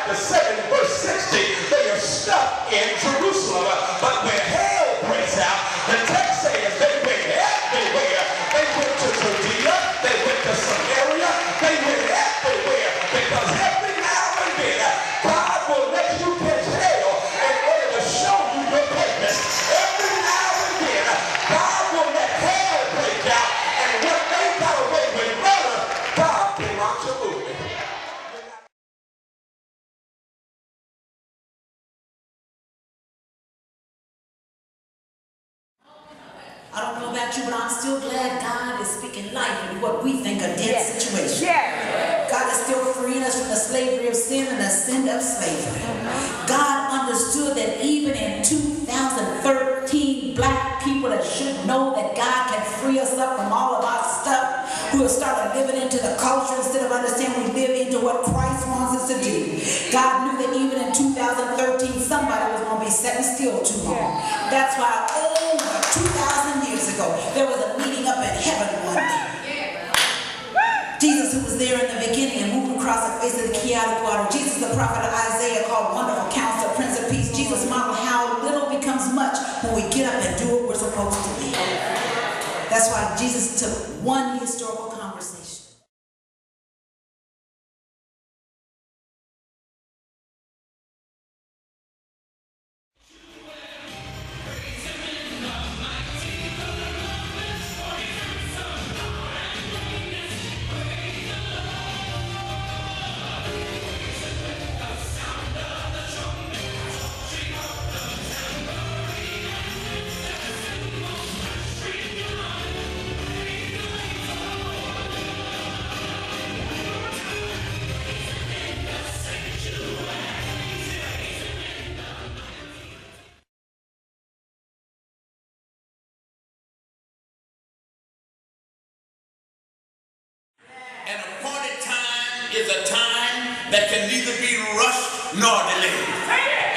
chapter 7, verse 60, they are stuck in Jerusalem. But when hell breaks out, the text says they went everywhere. They went to Judea, they went to Samaria, they went everywhere, because every now and then God will let you catch hell in order to show you your greatness. Every now and then God will let hell break out, and what they got away with murder, God can launch a movement. I don't know about you, but I'm still glad God is speaking life into what we think are dead situations. Yes. God is still freeing us from the slavery of sin and the sin of slavery. God understood that even in 2013, black people that should know that God can free us up from all of our stuff, who have started living into the culture instead of understanding we live into what Christ wants us to do. God knew that even in 2013, somebody was going to be sitting still too long. That's why over 2,000 years ago, there was a meeting up in heaven one day. Jesus, who was there in the beginning and moved across the face of the chaotic water. Jesus, the prophet of Isaiah, called Wonderful Counselor, Prince of Peace. Jesus modeled how little becomes much when we get up and do what we're supposed to do. That's why Jesus took one historical conversation. An appointed time is a time that can neither be rushed nor delayed.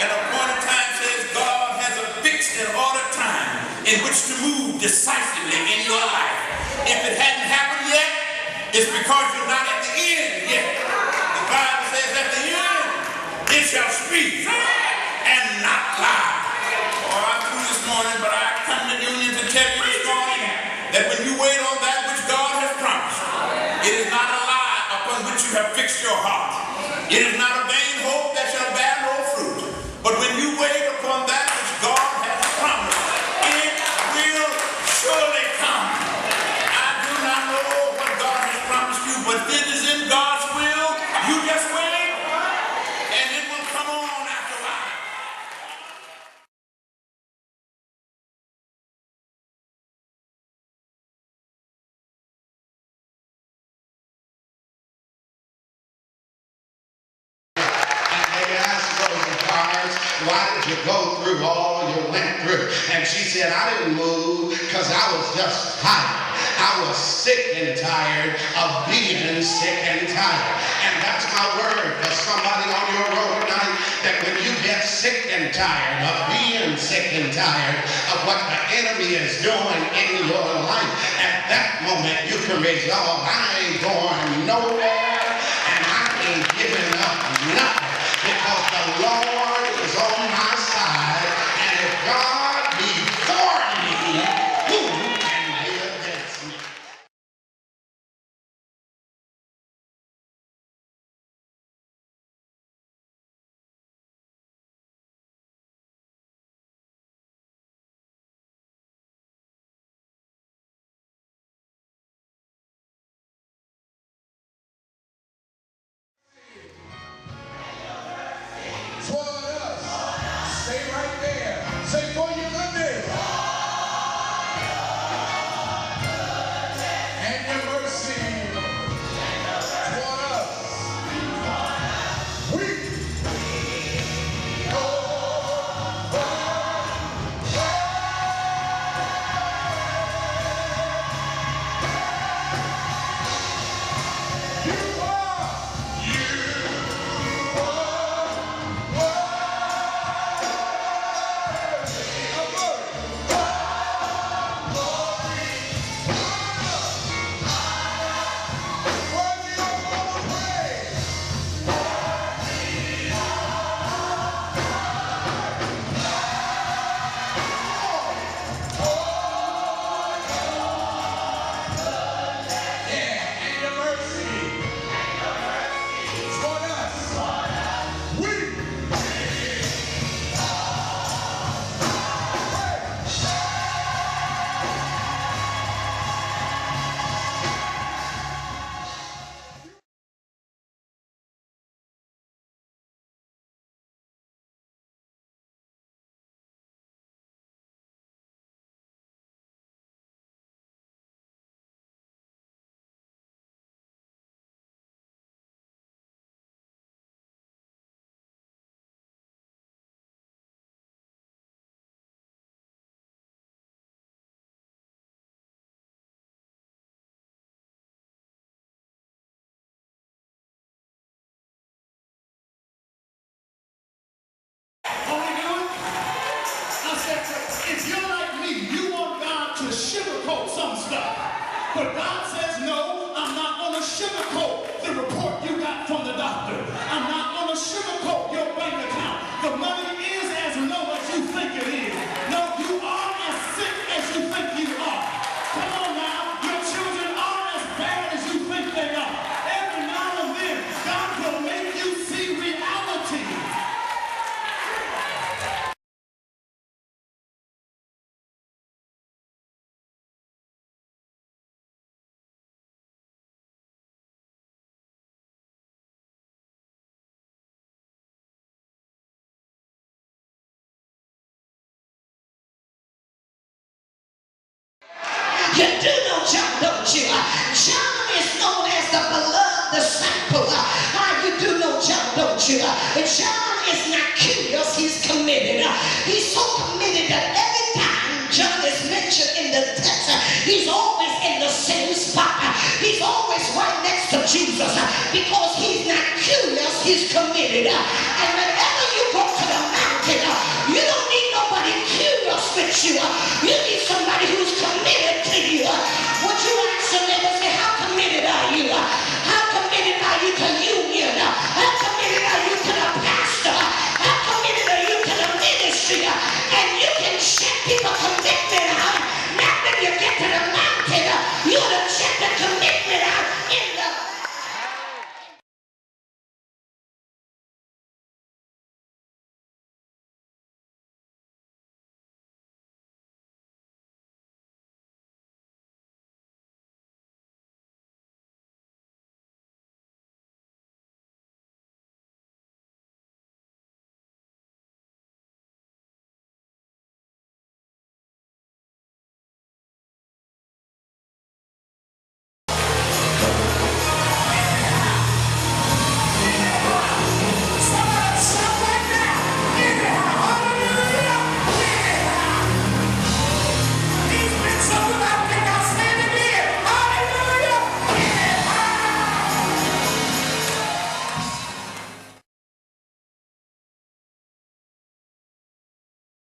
An appointed time says God has a fixed and ordered time in which to move decisively in your life. If it hadn't happened yet, it's because you're not at the end yet. The Bible says at the end, it shall speak and not lie. Oh, I'm through this morning, but I come to union to tell you this morning that when you wait on that which God has promised, it is not a lie upon which you have fixed your heart. It is not a vain hope that shall bear no fruit. But when you wait upon that which God has promised, it will surely come. I do not know what God has promised you, but if it is in God's will, you just wait, and it will come on after a while. Why did you go through all you went through? And she said, I didn't move because I was just tired. I was sick and tired of being sick and tired. And that's my word for somebody on your road tonight, that when you get sick and tired of being sick and tired of what the enemy is doing in your life, at that moment you can resolve, I ain't going nowhere and I ain't giving up nothing, because the Lord is on my side, and if God be for me, who can be against me? But God says, no, I'm not going to sugarcoat the report you got from the doctor. I'm not going to sugarcoat your bank account. The money is as low as you think it is. No, you are as sick as you think you are. Come on now, your children are as bad as you think they are. Every now and then, God will make you see reality. You do know John, don't you? John is known as the beloved disciple. You do know John, don't you? John is not curious, he's committed. He's so committed that every time John is mentioned in the text, he's always in the same spot. He's always right next to Jesus because he's not curious, he's committed. And whenever you go to the mountain, you don't need nobody curious with you. You need somebody who's committed to